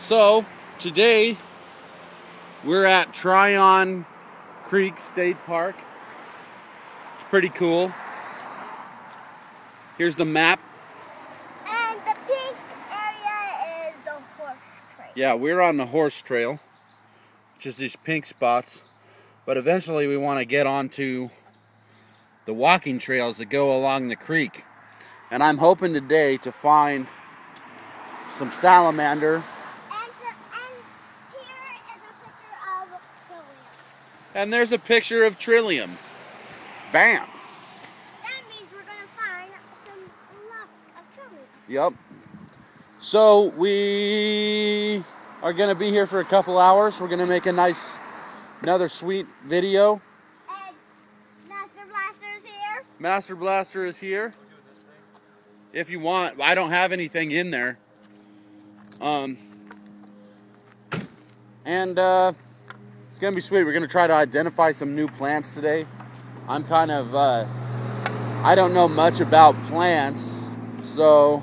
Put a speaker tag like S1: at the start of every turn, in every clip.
S1: So today we're at Tryon Creek State Park. It's pretty cool. Here's the map.
S2: And the pink area is the horse trail.
S1: Yeah, we're on the horse trail. Just these pink spots. But eventually we want to get onto the walking trails that go along the creek. And I'm hoping today to find some salamander. And there's a picture of Tryon. Bam!
S2: That means we're going to find lots of Tryon.
S1: Yep. So we are going to be here for a couple hours. We're going to make another sweet video.
S2: And Master Blaster is here.
S1: Master Blaster is here. If you want, I don't have anything in there. It's gonna be sweet. We're gonna try to identify some new plants today. I'm kind of, I don't know much about plants, so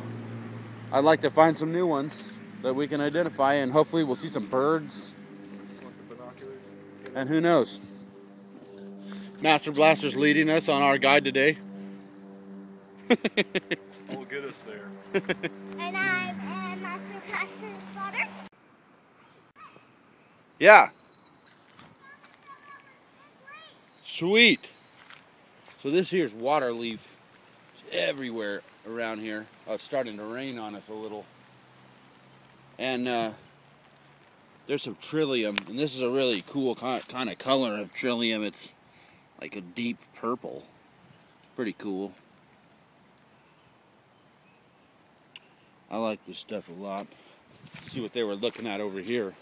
S1: I'd like to find some new ones that we can identify, and hopefully we'll see some birds. And who knows? Master Blaster's leading us on our guide today.
S3: We'll get us there.
S2: And I'm Master Blaster's daughter.
S1: Yeah. Sweet. So this here's water leaf. It's everywhere around here. Oh, it's starting to rain on us a little. And there's some trillium, and this is a really cool kind of color of trillium. It's like a deep purple. Pretty cool. I like this stuff a lot. Let's see what they were looking at over here.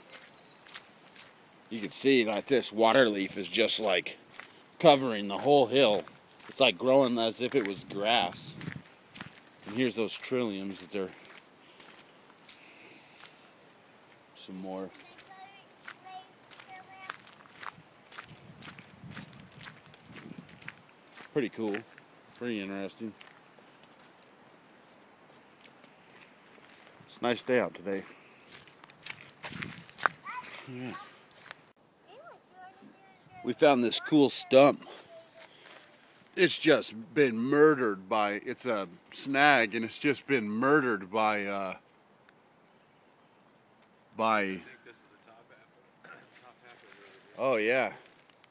S1: You can see that this water leaf is just like covering the whole hill. It's like growing as if it was grass. And here's those trilliums that they're... Some more. Pretty cool. Pretty interesting. It's a nice day out today. Yeah. We found this cool stump. It's just been murdered by, it's a snag, and it's just been murdered by
S3: I think this is the top half.
S1: oh yeah,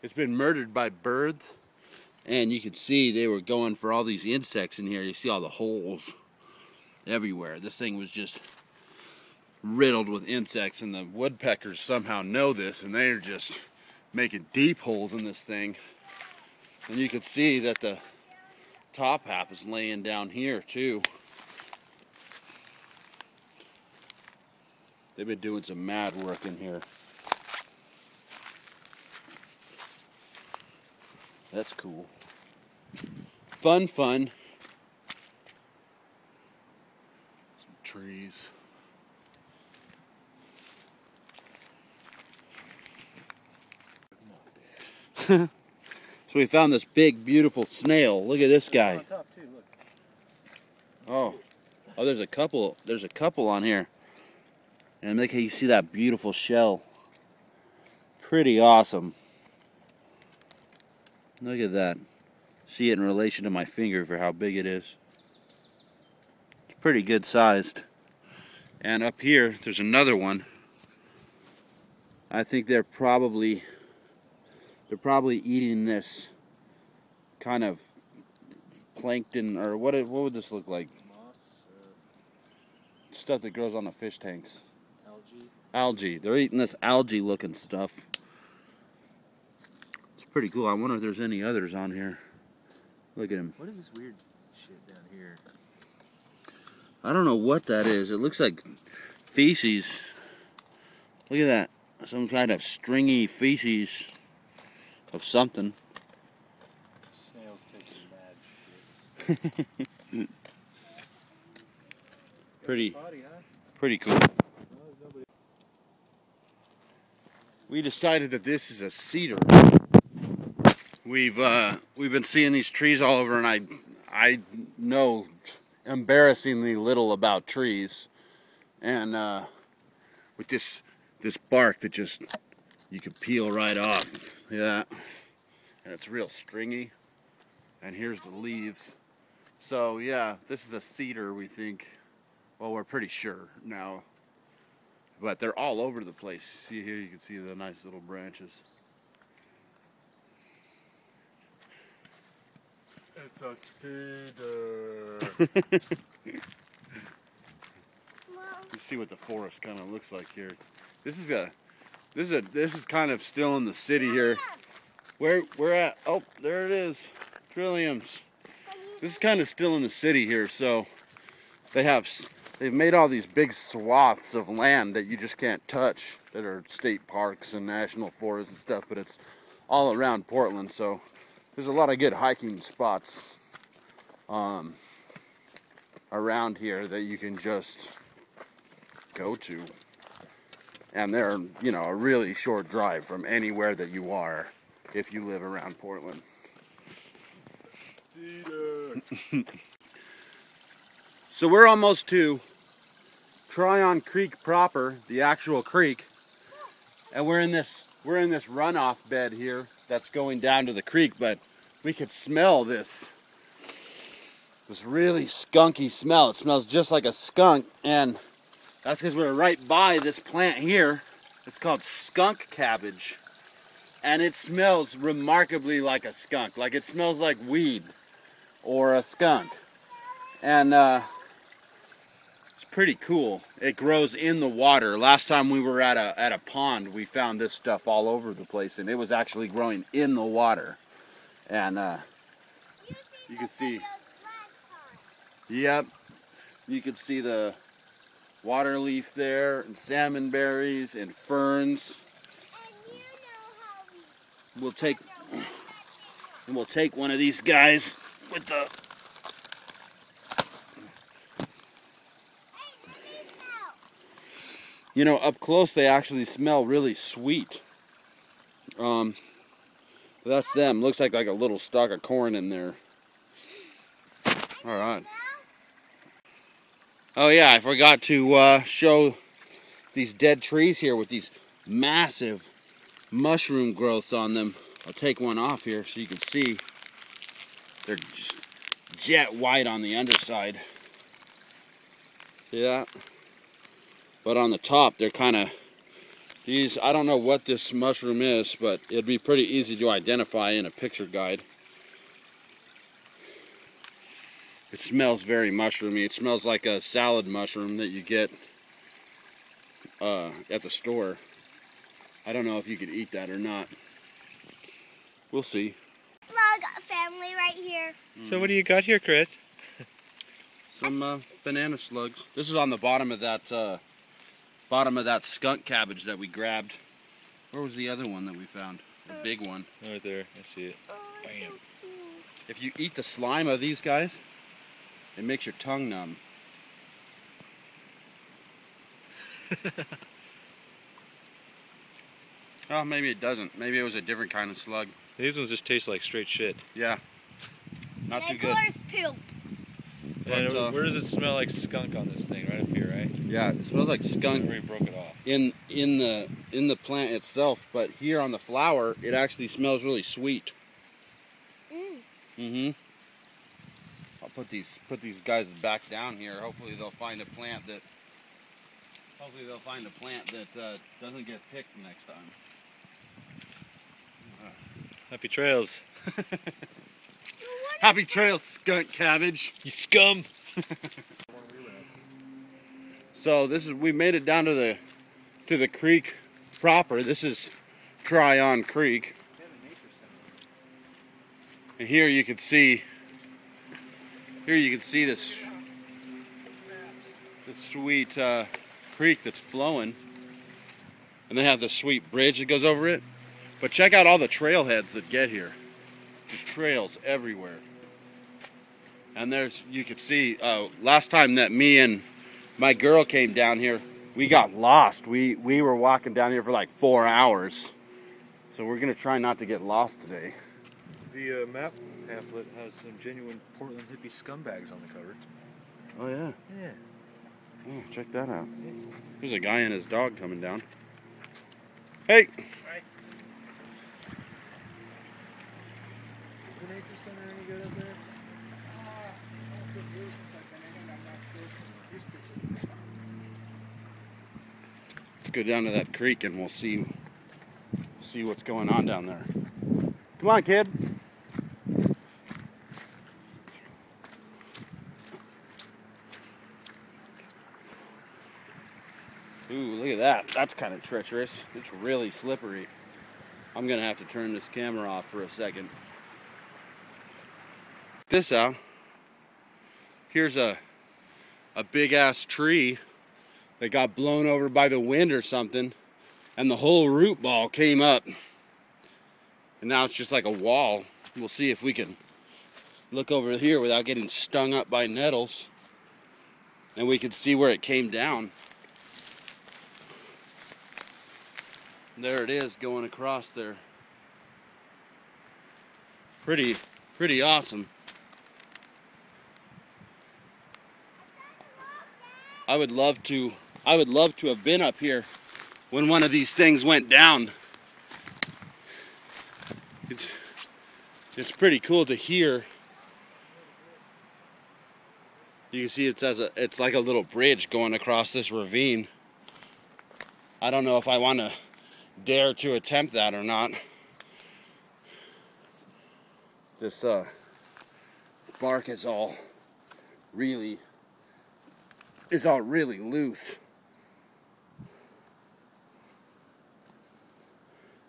S1: it's been murdered by birds. And you could see they were going for all these insects in here. You see all the holes everywhere. This thing was just riddled with insects, and the woodpeckers somehow know this, and they're just making deep holes in this thing. And you can see that the top half is laying down here too. They've been doing some mad work in here. That's cool. Fun. Some trees. So we found this big, beautiful snail. Look at this guy.
S3: On top too, look.
S1: Oh, there's a couple. There's a couple on here. And look how you see that beautiful shell. Pretty awesome. Look at that. See it in relation to my finger for how big it is. It's pretty good sized. And up here, there's another one. I think they're probably eating this kind of plankton, or what would this look like?
S3: Moss,
S1: Stuff that grows on the fish tanks.
S3: algae.
S1: Algae. They're eating this algae looking stuff. It's pretty cool. I wonder if there's any others on here. Look at him.
S3: What is this weird shit down here?
S1: I don't know what that is. It looks like feces. Look at that. Some kind of stringy feces of something.
S3: Snails taking mad shit.
S1: Pretty cool. We decided that this is a cedar. We've been seeing these trees all over, and I know embarrassingly little about trees, and with this bark that just you could peel right off. Yeah, and it's real stringy. And here's the leaves. So yeah, this is a cedar, we think. Well, we're pretty sure now. But they're all over the place. See here, you can see the nice little branches.
S3: It's a cedar.
S1: You see what the forest kind of looks like here. This is kind of still in the city here. Where we're at? Oh, there it is. Trilliums. This is kind of still in the city here, so they've made all these big swaths of land that you just can't touch, that are state parks and national forests and stuff, but it's all around Portland, so there's a lot of good hiking spots around here that you can just go to. And they're, you know, a really short drive from anywhere that you are if you live around Portland. So we're almost to Tryon Creek proper, the actual creek, and we're in this runoff bed here that's going down to the creek, but we could smell this really skunky smell. It smells just like a skunk, and that's because we're right by this plant here. It's called skunk cabbage, and it smells remarkably like a skunk. Like it smells like weed or a skunk, and it's pretty cool. It grows in the water. Last time we were at a pond, we found this stuff all over the place, and it was actually growing in the water. And you can see, yep, you can see the water leaf there, and salmon berries, and ferns.
S2: And you know how
S1: We'll take one of these guys with the. You know, up close they actually smell really sweet. That's them. Looks like a little stalk of corn in there. All right. Oh yeah, I forgot to show these dead trees here with these massive mushroom growths on them. I'll take one off here so you can see. They're just jet white on the underside. Yeah. But on the top, they're kind of, these, I don't know what this mushroom is, but it'd be pretty easy to identify in a picture guide. It smells very mushroomy. It smells like a salad mushroom that you get at the store. I don't know if you could eat that or not. We'll see.
S2: slug family right here.
S3: So what do you got here, Chris?
S1: Some banana slugs. This is on the bottom of that skunk cabbage that we grabbed. Where was the other one that we found? The big one.
S3: Right there. I see it.
S2: Oh,
S3: Bam.
S2: so cute.
S1: If you eat the slime of these guys, it makes your tongue numb. Oh, maybe it doesn't. Maybe it was a different kind of slug.
S3: These ones just taste like straight shit.
S1: Yeah. Not too
S2: Like
S1: good.
S2: horse poop.
S3: And
S1: But,
S3: where does it smell like skunk on this thing? Right up here, right?
S1: Yeah, it smells like skunk
S3: Where you broke it off.
S1: in the plant itself, but here on the flower, it actually smells really sweet.
S2: Mm.
S1: I'll put these guys back down here. Hopefully they'll find a plant that doesn't get picked next time.
S3: Happy trails.
S1: Happy trails, skunk cabbage.
S3: You scum.
S1: So we made it down to the creek proper. This is Tryon Creek. And here you can see this sweet creek that's flowing. And they have this sweet bridge that goes over it. But check out all the trailheads that get here. There's trails everywhere. And you can see, last time that me and my girl came down here, we got lost. We were walking down here for like 4 hours. So we're gonna try not to get lost today.
S4: The map pamphlet has some genuine Portland hippie scumbags on the cover.
S1: Oh yeah.
S4: Yeah.
S1: Oh, check that out. There's a guy and his dog coming down. Hey!
S3: Right. Is the nature center any good up there?
S1: Let's go down to that creek and we'll see what's going on down there. Come on, kid. Ooh, look at that. That's kind of treacherous. It's really slippery. I'm gonna have to turn this camera off for a second. Check this out. Here's a big ass tree that got blown over by the wind or something, and the whole root ball came up. And now it's just like a wall. We'll see if we can look over here without getting stung up by nettles. And we can see where it came down. There it is going across there. Pretty awesome. I would love to have been up here when one of these things went down. It's pretty cool to hear. You can see it's like a little bridge going across this ravine. I don't know if I want to dare to attempt that or not. This bark is all really loose.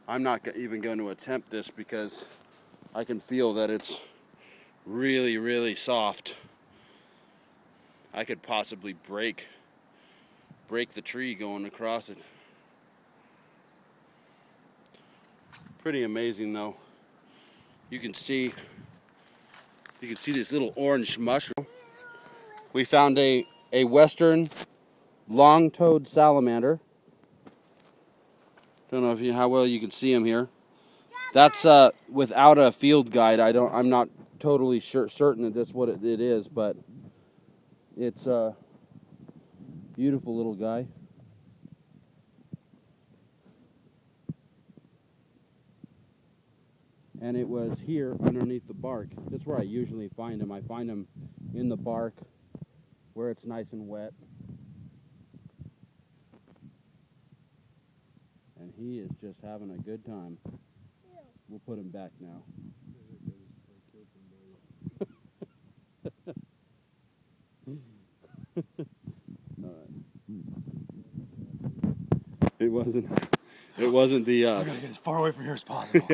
S1: I'm not even going to attempt this because I can feel that it's really soft. I could possibly break the tree going across it. Pretty amazing though. You can see this little orange mushroom. We found a western long-toed salamander. Don't know how well you can see him here. That's without a field guide. I'm not totally certain that that's what it is, but it's a beautiful little guy. And it was here underneath the bark. That's where I usually find them. I find them in the bark where it's nice and wet. And he is just having a good time. We'll put him back now. It wasn't the
S3: I'm gonna get as far away from here as possible.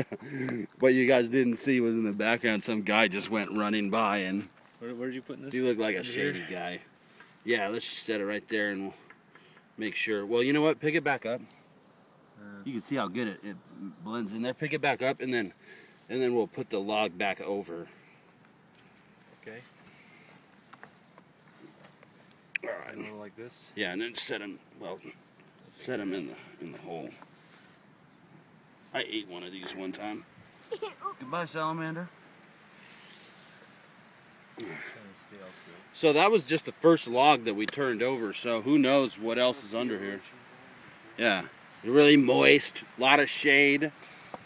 S1: what you guys didn't see was in the background some guy just went running by, and
S3: Where did you put this?
S1: he looked like a shady guy. Yeah, let's just set it right there and we'll make sure. Well, you know what? Pick it back up. You can see how good it blends in there. Pick it back up and then we'll put the log back over.
S3: Okay.
S1: All right.
S3: A little like this.
S1: Yeah, and then set him in the hole. I ate one of these one time. Goodbye, salamander. So that was just the first log that we turned over, so who knows what else is under here. Yeah, really moist, a lot of shade.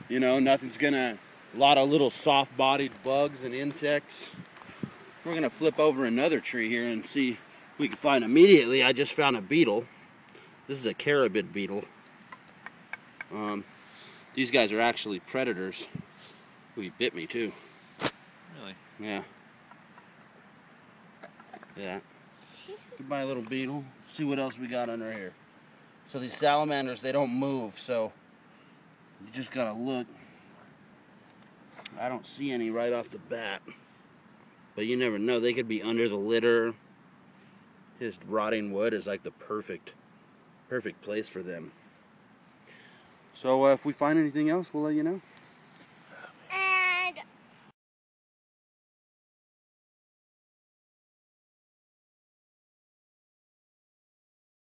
S1: You know, a lot of little soft-bodied bugs and insects. We're gonna flip over another tree here and see if we can find immediately. I just found a beetle. This is a carabid beetle. These guys are actually predators. Ooh, he bit me too.
S3: Really?
S1: Yeah. Yeah. Goodbye, little beetle. Let's see what else we got under here. So these salamanders, they don't move, so you just gotta look. I don't see any right off the bat. But you never know. They could be under the litter. His rotting wood is like the perfect place for them. So if we find anything else, we'll let you know.